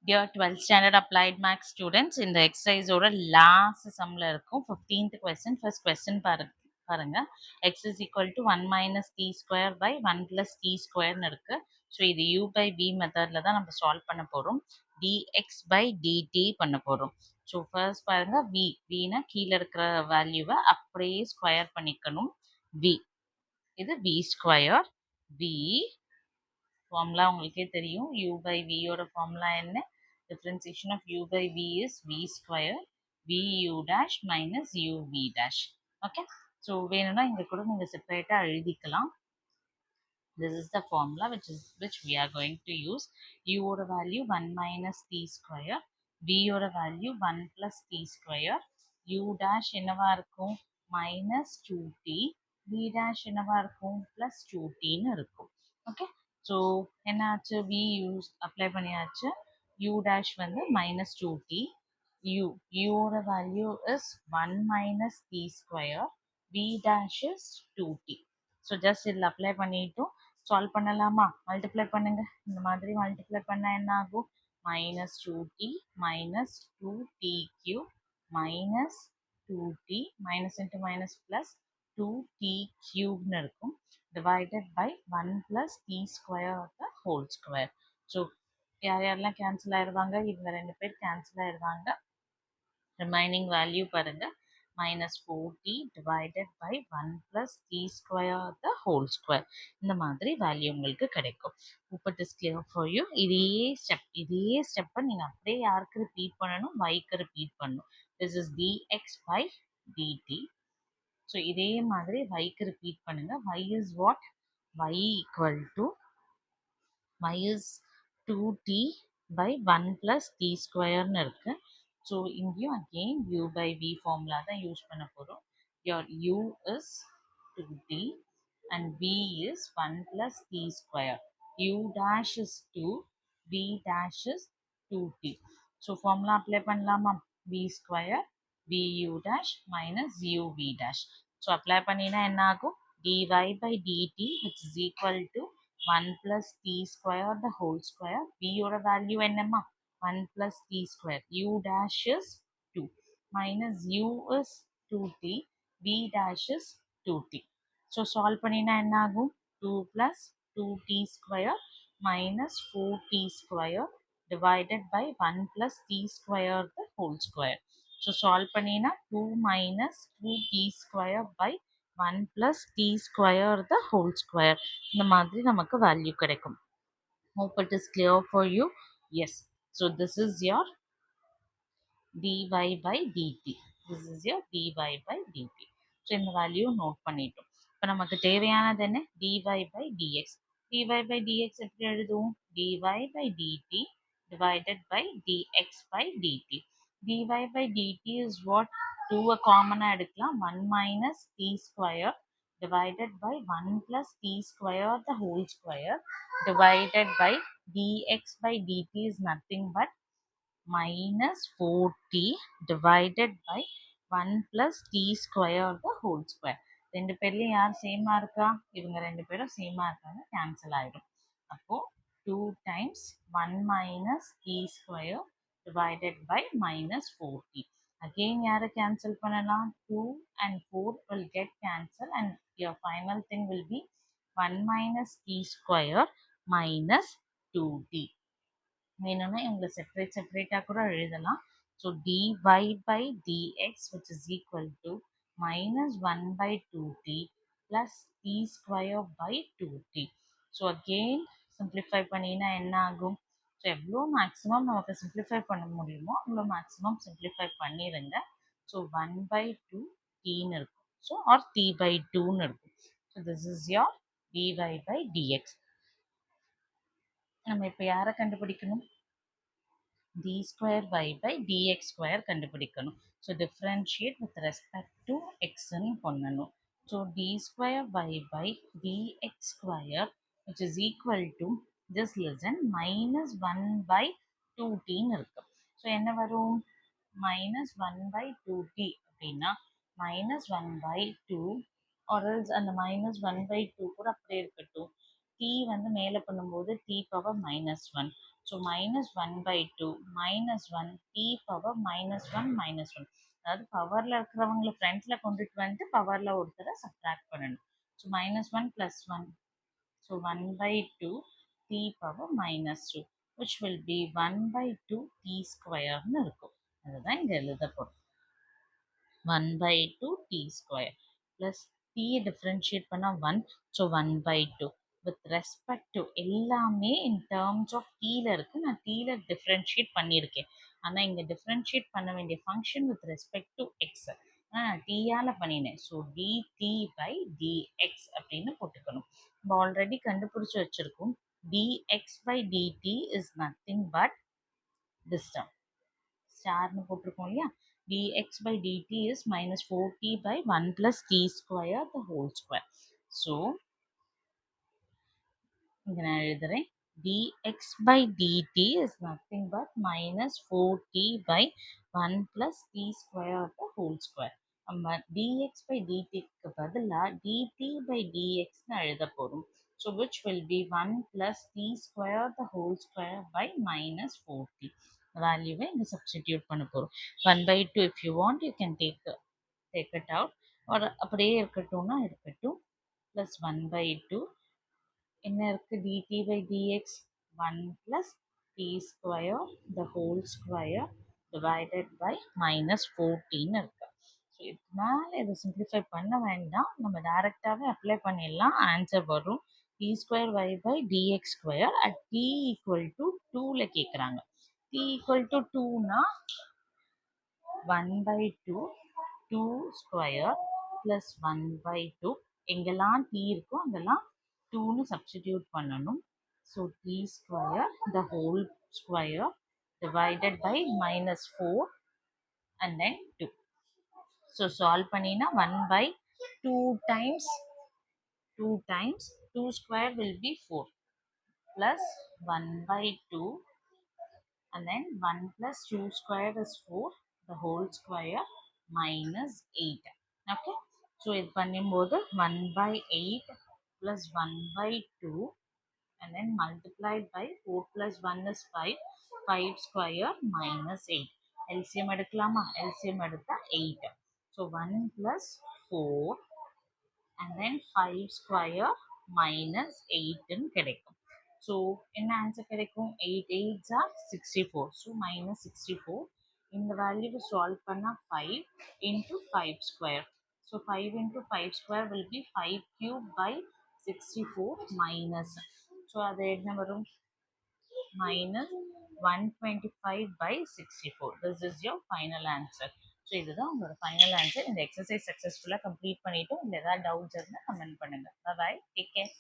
Dear 12th standard applied maths students, இந்த எக்ஸசைஸோட last சம்ல இருக்கும் 15th question. First question பாருங்க. X is equal to 1 minus t square by 1 plus t square னு இருக்கு. So இது u by v மெத்தட்ல தான் நம்ம சால்வ் பண்ண போறோம். dx by dt பண்ண போறோம். ஸோ ஃபர்ஸ்ட் பாருங்க vனா கீழே இருக்கிற வேல்யூவை அப்படியே ஸ்கொயர் பண்ணிக்கணும். v இது v ஸ்கொயர். v ஃபார்முலா உங்களுக்கே தெரியும். u by v ஓட ஃபார்முலா என்ன? Differentiation of u by v is v square vu dash minus uv dash. Okay, so வேணும்னா இங்க கூட நீங்க செப்பரேட்டா எழுதிக்கலாம். This is the formula which we are going to use. u ஓட value 1 minus t square, v ஓட value 1 plus t square, u dash என்னவா இருக்கும்? minus 2t, v dash என்னவா இருக்கும்? plus 2t ன்னு இருக்கும். Okay, so என்னாச்சு? v use apply பண்ணியாச்சு. u dash வந்து minus 2t, u ஓட value is 1 minus t square, v dash is 2t. So just இதில் அப்ளை பண்ணிட்டோம். சால்வ் பண்ணலாமா? மல்டிப்ளை பண்ணுங்க. இந்த மாதிரி மல்டிப்ளை பண்ணா என்ன ஆகும்? Minus 2t minus 2t³ minus 2t minus into minus plus 2t³ இருக்கும். Divided by 1 plus t square of the whole square. So யார் யாரெல்லாம் கேன்சல் ஆயிடுவாங்க? இவங்க 2 பேர் கேன்சல் ஆயிடுவாங்க. ரிமைனிங் வேல்யூ பாருங்க, minus 4t divided by 1 plus t square the whole square. இந்த மாதிரி வேல்யூ உங்களுக்கு கிடைக்கும். Hope it is clear for you. இதே ஸ்டெப்பை நீங்க அப்படியே யாருக்கு ரிப்பீட் பண்ணணும்? yக்கு ரிப்பீட் பண்ணணும். This is dx by dt. So இதே மாதிரி yக்கு ரிப்பீட் பண்ணுங்க. y is what? y equal to y is 2t by 1 plus t square னு இருக்கு. ஸோ இங்கேயும் again u by v formula தான் யூஸ் பண்ண போறோம். Your u is 2t and v is 1 plus t square. u dash is 2, v dash is 2t. So formula apply பண்ணலாமா? v square vu dash minus uv dash. So apply பண்ணினா என்ன ஆகும்? dy by dt which is equal to 1 plus t square the whole square. v ஓட value என்னம்மா? 1 plus t square. u dash is 2 minus u is 2t, v dash is 2t. So solve பண்ணினா என்ன ஆகும்? 2 plus 2t square minus 4t square divided by 1 plus t square the whole square. So solve பண்ணினா 2 minus 2t square by 1 plus t square the whole square. இந்த மாதிரி நமக்கு value கிடைக்கும். Hope it is clear for you. Yes, so this is your dy by dt. This is your dy by dt. So இந்த value note பண்ணிட்டோம். இப்போ நமக்கு தேவையானது என்ன? dy by dx. dy by dx எப்படி எழுதுவோம்? dy by dt divided by dx by dt. dy by dt is what? 2 காமனா எடுக்கலாம். 1 minus t square divided by 1 plus t square the whole square divided by dx by dt is nothing but minus 4t divided by 1 plus t square the whole square. ரெண்டு பேர்லயும் யார் சேமா இருக்கா? இவங்க ரெண்டு பேரும் சேமா இருக்காங்க. கேன்சல் ஆயிடும். அப்போ 2 times 1 minus t square divided by minus 4t. Again யாரை கேன்சல் பண்ணலாம்? 2 and 4 will get cancelled and your final thing will be 1 minus t square minus 2t. வேணும்னா இவங்களை செப்பரேட்டா கூட எழுதலாம். So dy by dx which is equal to minus 1 by 2t plus t square by 2t. So again simplify பண்ணினா என்ன ஆகும்? So எவ்வளோ maximum நமக்கு simplify பண்ண முடியுமோ அவ்வளோ மேக்ஸிமம் simplify பண்ணிடுங்க. ஸோ 1 by 2 tன்னு இருக்கும். ஸோ ஆர் t by 2ன்னு இருக்கும். So this is your dy by dx. நம்ம இப்போ யாரை கண்டுபிடிக்கணும்? d square y by dx square கண்டுபிடிக்கணும். So differentiate with respect to x ன்னு பண்ணணும். So d square y by dx square which is equal to this lesson minus 1 by 2t ன்னு இருக்கு. So என்ன வரும்? minus 1 by 2t அப்படின்னா minus 1 by 2 or else அந்த minus 1 by 2 கூட அப்படியே இருக்கட்டும். t வந்து மேலே பண்ணும்போது t power minus 1 so -1/2 -1 t power -1 அதாவது பவர்ல இருக்கிறவங்கள ஃப்ரண்ட்ல கொண்டுட்டு வந்து பவர்ல ஒருத்தரை சப்ட்ராக்ட் பண்ணணும். So -1 + 1, so 1/2 t power -2 which will be 1/2 t ஸ்கொயர்னு இருக்கும். அதுதான் இங்க எழுத போறோம். 1/2 t square plus t differentiate பண்ணா 1, ஸோ 1/2 வித் ரெஸ்பெக்ட் டு எல்லாமே இன் டேர்ம்ஸ் ஆஃப் டீல இருக்கு. நான் டீல டிஃபரன்ஷியேட் பண்ணியிருக்கேன். ஆனால் இங்கே டிஃபரன்ஷியேட் பண்ண வேண்டிய function with respect to X. ஆனால் நான் டீயால் பண்ணினேன். ஸோ dt/dx அப்படின்னு போட்டுக்கணும். நம்ம ஆல்ரெடி கண்டுபிடிச்சி வச்சிருக்கோம். dx/dt is nothing but this term. ஸ்டார்னு போட்டிருக்கோம் இல்லையா? dx/dt is -4t/1 plus t square the whole square. So இங்க நான் எழுதுறேன். dx/dt is nothing but -4t/1 plus t square the whole square. நம்ம dx/dtக்கு பதிலா dt/dx ன்னு எழுத போறோம். So which will be 1 plus t square the whole square by -4t. வேல்யூவை இங்க சப்ஸ்டிடியூட் பண்ண போறோம். 1/2 if you want you can take it out, or அப்படியே இருக்கட்டும்னா இருக்கட்டும். plus 1/2 என்ன இருக்கு? dt/dx 1 plus t square the whole square divided by -14 இருக்கு. So இதனால இதை சிம்பிளிஃபை பண்ண வேண்டாம், நம்ம டைரக்டாகவே அப்ளை பண்ணிடலாம். ஆன்சர் வரும் t²y/dx² at t = 2ல கேட்குறாங்க. t = 2னா 1/2 2 ஸ்கொயர் ப்ளஸ் 1/2 எங்கெல்லாம் t இருக்கோ அங்கெல்லாம் 2ன்னு சப்ஸ்டிடியூட் பண்ணணும். So t square the whole square divided by -4 and then 2. So solve பண்ணினா 1/2 times 2 square will be 4 plus 1/2 and then 1 plus 2 square is 4 the whole square -8. Okay, so இது பண்ணும்போது 1/8 plus 1/2 and then multiplied by 4 plus 1 is 5, 5 square -8. LCM எடுக்கலாமா? LCM எடுத்தா 8. So 1 plus 4 and then 5 square -8 கிடைக்கும். So என்ன answer கிடைக்கும்? 8 8s are 64. So -64. இந்த வேல்யூவை solve பண்ணால் 5 into 5 square. So 5 into 5 square will be 5 cube by 64 minus. So அது என்ன வரும்? -125/64. This is your final answer. So இதுதான் உங்களோட ஃபைனல் ஆன்சர். இந்த எக்ஸசைஸ் சக்ஸஸ்ஃபுல்லாக கம்ப்ளீட் பண்ணிவிட்டு உங்களுக்கு ஏதாவது டவுட்ஸ் இருந்தால் கமெண்ட் பண்ணுங்கள். பாய், டேக் கேர்.